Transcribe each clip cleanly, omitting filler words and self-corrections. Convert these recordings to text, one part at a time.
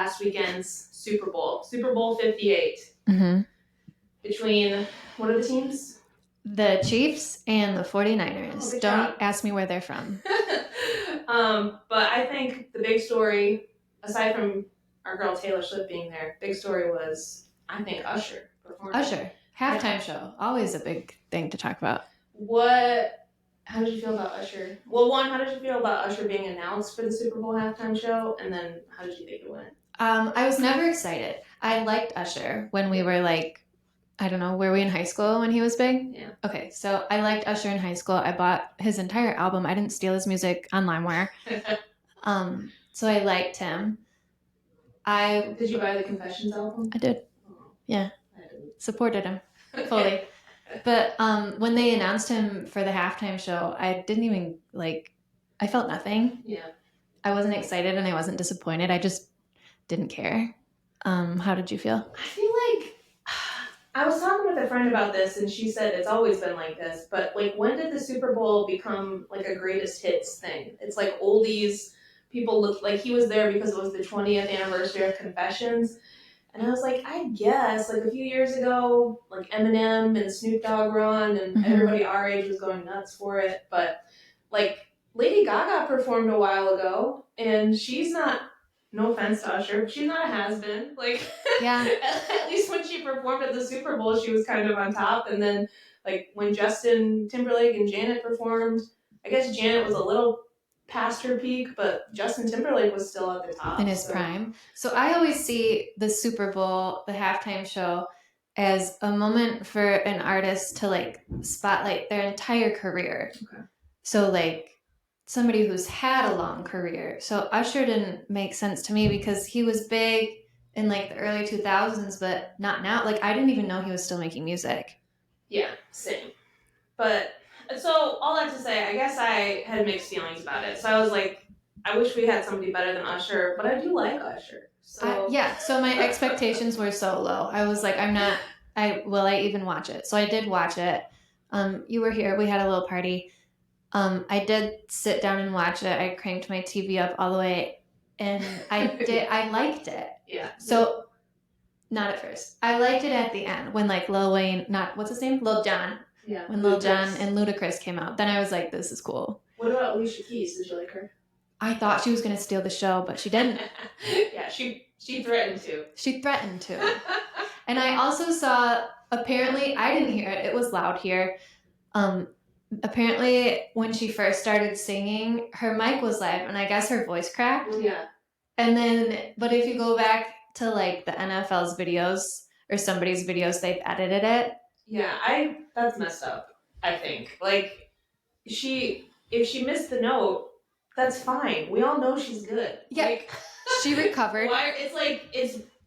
last weekend's Super Bowl 58. Mm-hmm. Between, what are the teams? The Chiefs and the 49ers. Oh, good Don't job. ask me where they're from. But I think the big story, aside from our girl Taylor Swift being there, big story was, I think, Usher performing. Usher. Halftime show. Always a big thing to talk about. How did you feel about Usher? Well, one, how did you feel about Usher being announced for the Super Bowl halftime show? And then how did you think it went? I was never excited. I liked Usher when we were like, I don't know, were we in high school when he was big? Yeah. Okay, so I liked Usher in high school. I bought his entire album. I didn't steal his music on LimeWire. So I liked him. Did you buy the Confessions album? I did. Oh, yeah. I didn't. Supported him fully. But when they announced him for the halftime show, I didn't even I felt nothing. Yeah. I wasn't excited and I wasn't disappointed. I just didn't care. How did you feel? I feel like I was talking with a friend about this, and she said it's always been like this. But like, when did the Super Bowl become like a greatest hits thing? It's like oldies. People look like he was there because it was the 20th anniversary of Confessions. And I was like, I guess, like a few years ago, like Eminem and Snoop Dogg were on, and everybody our age was going nuts for it. But like Lady Gaga performed a while ago, and she's not, no offense to Usher, but she's not a has-been. Like, yeah. At least when she performed at the Super Bowl, she was kind of on top. And then like when Justin Timberlake and Janet performed, I guess Janet was a little past her peak, but Justin Timberlake was still at the top. In his prime. So I always see the Super Bowl, the halftime show, as a moment for an artist to like spotlight their entire career. Okay. So like somebody who's had a long career. So Usher didn't make sense to me because he was big in like the early 2000s, but not now. Like I didn't even know he was still making music. Yeah, same. But so all that to say, I guess I had mixed feelings about it. So I was like, I wish we had somebody better than Usher, but I do like Usher. So so my expectations were so low. I was like, will I even watch it? So I did watch it. You were here. We had a little party. I did sit down and watch it. I cranked my TV up all the way, and I liked it. Yeah. So, not at first. I liked it at the end when like Lil Wayne, what's his name? Lil Jon. Yeah. When Lil Jon and Ludacris came out, then I was like, this is cool. What about Alicia Keys? Did you like her? I thought she was going to steal the show, but she didn't. Yeah, she threatened to. She threatened to. And I also saw, apparently, I didn't hear it. It was loud here. Apparently, when she first started singing, her mic was live, and I guess her voice cracked. Yeah. And then, but if you go back to like the NFL's videos or somebody's videos, they've edited it. Yeah, that's messed up, I think. Like, if she missed the note, that's fine. We all know she's good. Yeah, like, she recovered.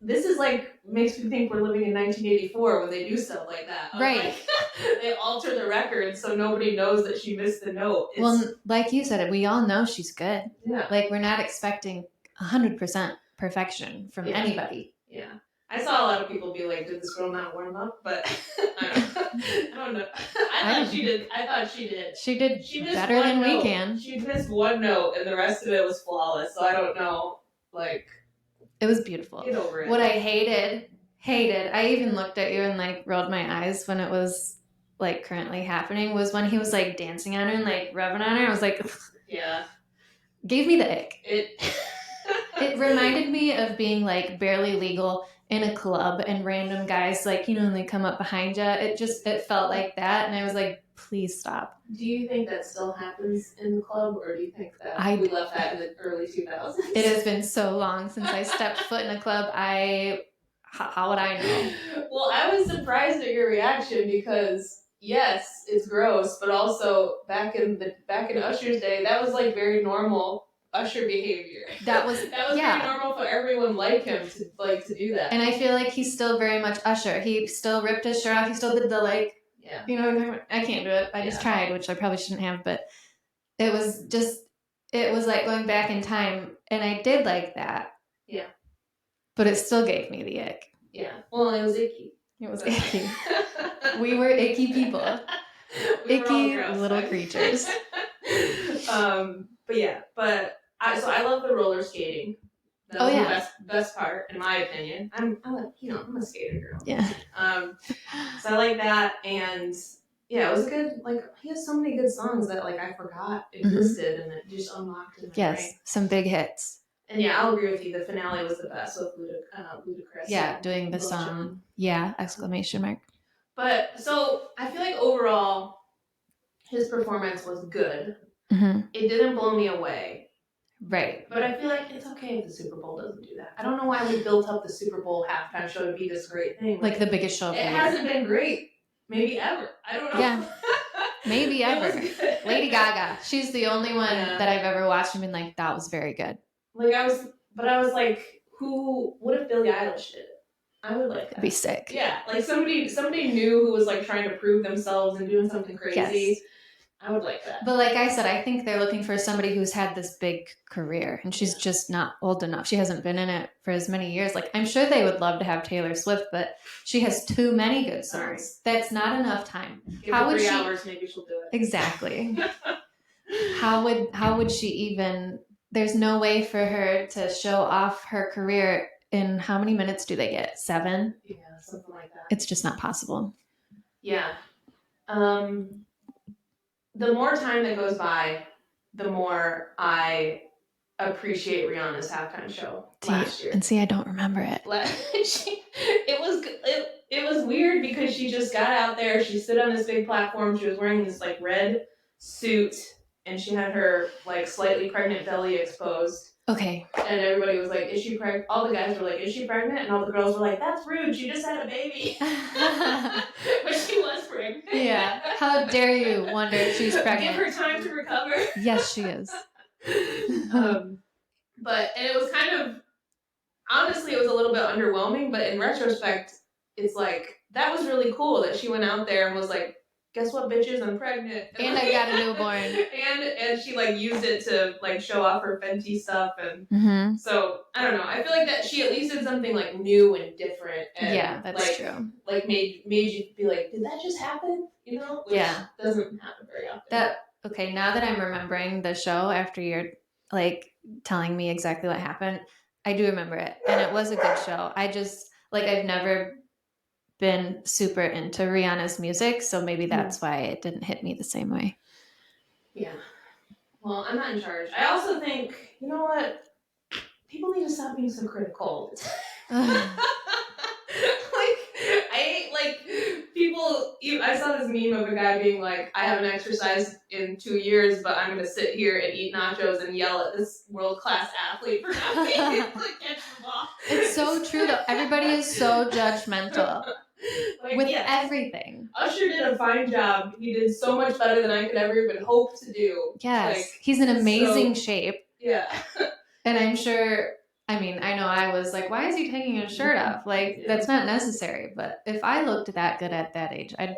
This is like, makes me think we're living in 1984 when they do stuff like that. Right. Like, they alter the record so nobody knows that she missed the note. Well, like you said, we all know she's good. Yeah. Like, we're not expecting 100% perfection from anybody. Yeah. I saw a lot of people be like, did this girl not warm up? But I don't know. I thought she did. She did better than we can. She missed one note and the rest of it was flawless. So I don't know. Like, it was beautiful. Get over it. What I hated, I even looked at you and like rolled my eyes when it was like currently happening, was when he was like dancing on her and like rubbing on her. I was like, yeah. Gave me the ick. It reminded me of being like barely legal in a club and random guys like, and they come up behind you. It felt like that. And I was like, please stop. Do you think that still happens in the club, or do you think that we left that in the early 2000s? It has been so long since I stepped foot in a club. How would I know? Well, I was surprised at your reaction because yes, it's gross, but also back in Usher's day, that was like very normal Usher behavior. That was very normal for everyone like him to do that. And I feel like he's still very much Usher. He still ripped his shirt off. He still did the like. Yeah. I can't do it. I just tried, which I probably shouldn't have, but it was like going back in time, and I did like that. Yeah. But it still gave me the ick. Yeah. Well, it was icky. It was icky. We were icky people. Icky little creatures. But I love the roller skating. That was the best part, in my opinion. I'm a skater girl. Yeah. So I like that, and yeah, it was a good. Like he has so many good songs that like I forgot existed, and it just unlocked in my brain. Some big hits. And yeah, I'll agree with you. The finale was the best with Ludacris. Yeah, doing the song. Yeah, exclamation mark. But so I feel like overall, his performance was good. It didn't blow me away. Right. But I feel like it's okay if the Super Bowl doesn't do that. I don't know why we built up the Super Bowl halftime show to be this great thing. Like the biggest show of the year. It hasn't been great. Maybe ever. I don't know. Yeah. Maybe ever. Lady Gaga. She's the only one that I've ever watched and been like, that was very good. Like I was like, what if Billie Eilish did it? I would like that. That'd be sick. Yeah. Like somebody new who was like trying to prove themselves and doing something crazy. Yes. I would like that. But like I said, I think they're looking for somebody who's had this big career and she's just not old enough. She hasn't been in it for as many years. Like I'm sure they would love to have Taylor Swift, but she has too many good songs. That's not enough time. Give her 3 hours, maybe she'll do it. Exactly. How would she even, there's no way for her to show off her career in how many minutes do they get? 7? Yeah, something like that. It's just not possible. Yeah. The more time that goes by, the more I appreciate Rihanna's halftime show last year. And see, I don't remember it. It was weird because she just got out there. She stood on this big platform. She was wearing this like red suit, and she had her like slightly pregnant belly exposed. Okay. And everybody was like, "Is she pregnant?" All the guys were like, "Is she pregnant?" And all the girls were like, "That's rude. She just had a baby." But she was pregnant. Yeah. How dare you wonder if she's pregnant? Give her time to recover. Yes, she is. But it was kind of, honestly, it was a little bit underwhelming. But in retrospect, it's like that was really cool that she went out there and was like, "Guess what, bitches? I'm pregnant, and I got a newborn." and she like used it to like show off her Fenty stuff, and so I don't know. I feel like that she at least did something like new and different. And, yeah, that's like, true. Like made you be like, did that just happen? You know? Which doesn't happen very often. Okay, now that I'm remembering the show after you're like telling me exactly what happened, I do remember it, and it was a good show. I just like I've never been super into Rihanna's music, so maybe that's why it didn't hit me the same way. Yeah. Well, I'm not in charge. I also think, you know what? People need to stop being so critical. I saw this meme of a guy being like, "I haven't exercised in 2 years, but I'm going to sit here and eat nachos and yell at this world-class athlete for not being able to catch the ball." It's so true, though. Everybody is so judgmental with everything. Usher did a fine job. He did so much better than I could ever even hope to do. Yes. He's in amazing shape. Yeah. And I'm sure... I mean, I know I was like, why is he taking his shirt off? Like, that's not necessary. But if I looked that good at that age, I'd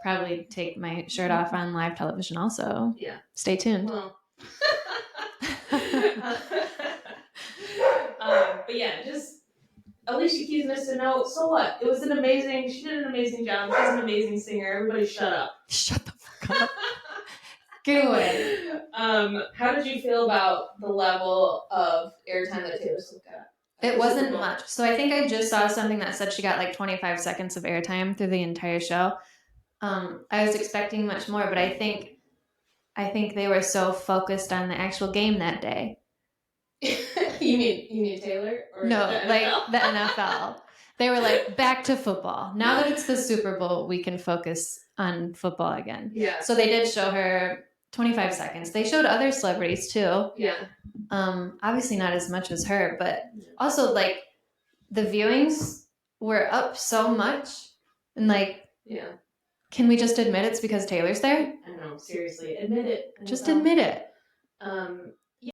probably take my shirt off on live television also. Yeah. Stay tuned. Well. But yeah, just Alicia Keys missed a note. So what? She did an amazing job. She's an amazing singer. Everybody shut up. Shut the fuck up. Get away. How did you feel about the level of airtime that Taylor Swift got? It wasn't much. So I think I just saw something that said she got like 25 seconds of airtime through the entire show. I was expecting much more, but I think they were so focused on the actual game that day. You mean Taylor? Or no, the like the NFL. They were like, back to football. Now that it's the Super Bowl, we can focus on football again. Yeah. So they did show her 25 seconds. They showed other celebrities too. Yeah. Obviously not as much as her, but also like the viewings were up so much, and like, can we just admit it's because Taylor's there? I know, seriously, admit it. Just admit it.